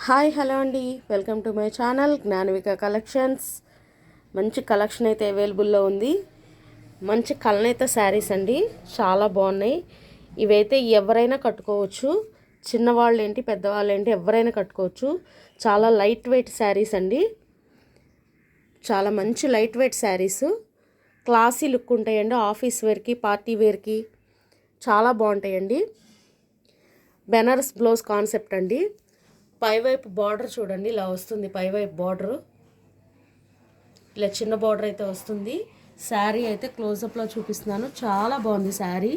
Hi hello అండి, welcome to my channel Gnanavika collections. మంచి collection అయితే అవైలబుల్లో ఉంది. మంచి కలనేత శారీస్ అండి, చాలా బాగున్నాయి. ఇవైతే ఎవరైనా కట్టుకోవచ్చు, చిన్నవాళ్ళు ఏంటి పెద్దవాళ్ళు ఏంటి ఎవరైనా కట్టుకోవచ్చు. చాలా లైట్ వెయిట్ శారీస్ అండి, చాలా మంచి light weight saris. Classy look ఉంటాయండి, ఆఫీస్ వేర్కి పార్టీ వేర్కి చాలా బాగుంటాయండి. బెనారస్ బ్లౌజ్ కాన్సెప్ట్ అండి. పైవైపు బార్డర్ చూడండి, ఇలా వస్తుంది. పైవైపు బార్డర్ ఇలా చిన్న బార్డర్ అయితే వస్తుంది. శారీ అయితే క్లోజప్లో చూపిస్తున్నాను. చాలా బాగుంది శారీ,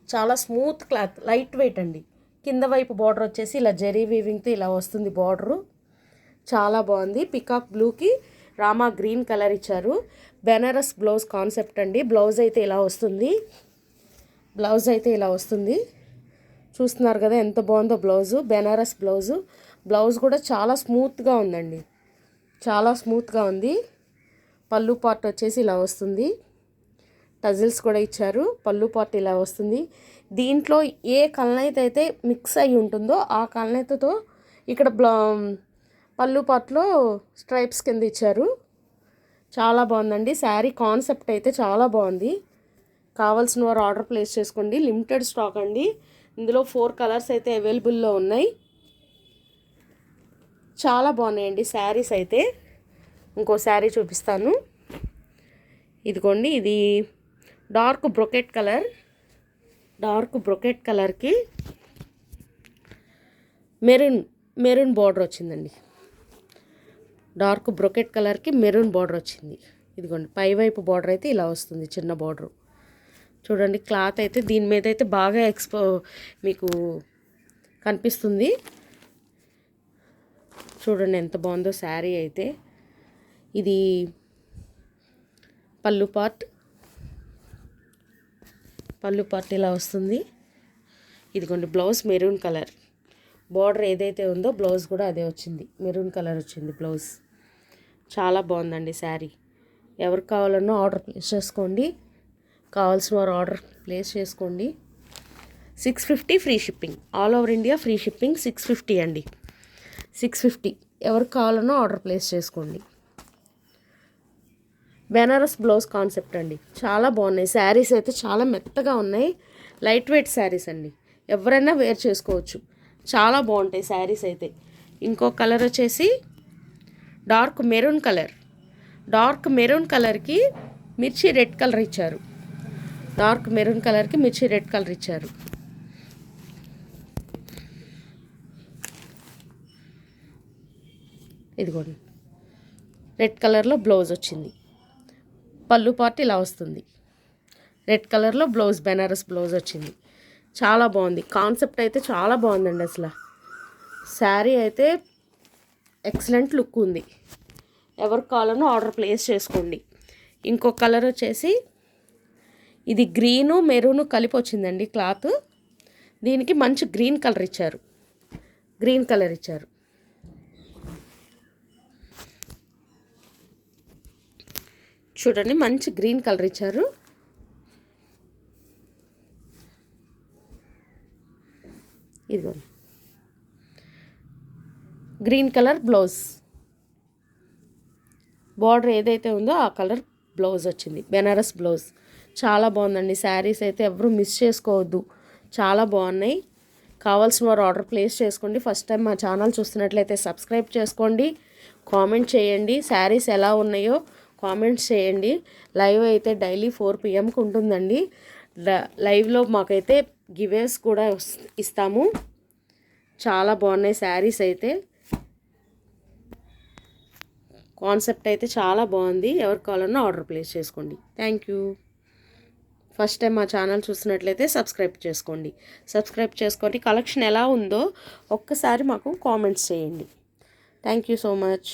చాలా స్మూత్ క్లాత్, లైట్ వెయిట్ అండి. కింద వైపు బార్డర్ వచ్చేసి ఇలా జెరీ వీవింగ్తో ఇలా వస్తుంది బార్డరు. చాలా బాగుంది. పికాక్ బ్లూకి రామా గ్రీన్ కలర్ ఇచ్చారు. బెనారస్ బ్లౌజ్ కాన్సెప్ట్ అండి. బ్లౌజ్ అయితే ఇలా వస్తుంది. చూస్తున్నారు కదా ఎంత బాగుందో బ్లౌజు. బెనారస్ బ్లౌజ్ కూడా చాలా స్మూత్గా ఉందండి, చాలా స్మూత్గా ఉంది. పళ్ళు పార్ట్ వచ్చేసి ఇలా వస్తుంది. టజిల్స్ కూడా ఇచ్చారు. పళ్ళు పార్ట్ ఇలా వస్తుంది. దీంట్లో ఏ కలనైతే అయితే మిక్స్ అయి ఉంటుందో ఆ కలనైతతో ఇక్కడ పళ్ళు పార్ట్లో స్ట్రైప్స్ కింద ఇచ్చారు. చాలా బాగుందండి శారీ. కాన్సెప్ట్ అయితే చాలా బాగుంది. కావాల్సిన వారు ఆర్డర్ ప్లేస్ చేసుకోండి. లిమిటెడ్ స్టాక్ అండి. ఇందులో 4 కలర్స్ అయితే అవైలబుల్లో ఉన్నాయి. చాలా బాగున్నాయండి శారీస్ అయితే. ఇంకో శారీ చూపిస్తాను. ఇదిగోండి, ఇది డార్క్ బ్రొకెట్ కలర్కి మెరూన్ బార్డర్ వచ్చిందండి. డార్క్ బ్రొకెట్ కలర్కి మెరూన్ బార్డర్ వచ్చింది. ఇదిగోండి, పైవైపు బార్డర్ అయితే ఇలా వస్తుంది, చిన్న బార్డరు. చూడండి, క్లాత్ అయితే దీని మీద అయితే బాగా మీకు కనిపిస్తుంది. చూడండి ఎంత బాగుందో శారీ అయితే. ఇది పళ్ళు పార్ట్ ఇలా వస్తుంది. ఇదిగోండి, బ్లౌజ్ మెరూన్ కలర్. బార్డర్ ఏదైతే ఉందో బ్లౌజ్ కూడా అదే వచ్చింది, మెరూన్ కలర్ వచ్చింది బ్లౌజ్. చాలా బాగుందండి శారీ. ఎవరికి కావాలన్నా ఆర్డర్ ప్లేస్ చేసుకోండి. కావాల్సిన వారు ఆర్డర్ ప్లేస్ చేసుకోండి. 650 free shipping, all over India free shipping. 650 అండి, 650. ఎవరికి కావాలన్నా ఆర్డర్ ప్లేస్ చేసుకోండి. బెనారస్ బ్లౌజ్ కాన్సెప్ట్ అండి. చాలా బాగున్నాయి శారీస్ అయితే, చాలా మెత్తగా ఉన్నాయి. లైట్ వెయిట్ శారీస్ అండి, ఎవరైనా వేర్ చేసుకోవచ్చు. చాలా బాగుంటాయి శారీస్ అయితే. ఇంకో కలర్ వచ్చేసి డార్క్ మెరూన్ కలర్కి మిర్చి రెడ్ కలర్ ఇచ్చారు. ఇదిగోండి, రెడ్ కలర్లో బ్లౌజ్ వచ్చింది. పళ్ళు పార్ట్ ఇలా వస్తుంది. రెడ్ కలర్లో బ్లౌజ్, బెనారస్ బ్లౌజ్ వచ్చింది. చాలా బాగుంది. కాన్సెప్ట్ అయితే చాలా బాగుందండి. అసలు శారీ అయితే ఎక్సలెంట్ లుక్ ఉంది. ఎవరికి కావాలనో ఆర్డర్ ప్లేస్ చేసుకోండి. ఇంకో కలర్ వచ్చేసి ఇది గ్రీను మెరూను కలిపి వచ్చిందండి క్లాత్. దీనికి మంచి గ్రీన్ కలర్ ఇచ్చారు. చూడండి, మంచి గ్రీన్ కలర్ ఇచ్చారు. ఇదిగోండి, గ్రీన్ కలర్ బ్లౌజ్. బార్డర్ ఏదైతే ఉందో ఆ కలర్ బ్లౌజ్ వచ్చింది, బెనారస్ బ్లౌజ్. చాలా బాగుందండి శారీస్ అయితే, ఎవరు మిస్ చేసుకోవద్దు. చాలా బాగున్నాయి. కావాల్సిన వారు ఆర్డర్ ప్లేస్ చేసుకోండి. ఫస్ట్ టైం మా ఛానల్ చూస్తున్నట్లయితే సబ్స్క్రైబ్ చేసుకోండి. కామెంట్ చేయండి, శారీస్ ఎలా ఉన్నాయో కామెంట్స్ చేయండి. లైవ్ అయితే డైలీ 4 PM ఉంటుందండి. లైవ్లో మాకైతే గివేస్ కూడా ఇస్తాము. చాలా బాగున్నాయి శారీస్ అయితే. కాన్సెప్ట్ అయితే చాలా బాగుంది. ఎవరికి కావాలన్నా ఆర్డర్ ప్లేస్ చేసుకోండి. Thank you. ఫస్ట్ టైం మా ఛానల్ చూసినట్లయితే సబ్స్క్రైబ్ చేసుకోండి. కలెక్షన్ ఎలా ఉందో ఒక్కసారి మాకు కామెంట్స్ చేయండి. Thank you so much.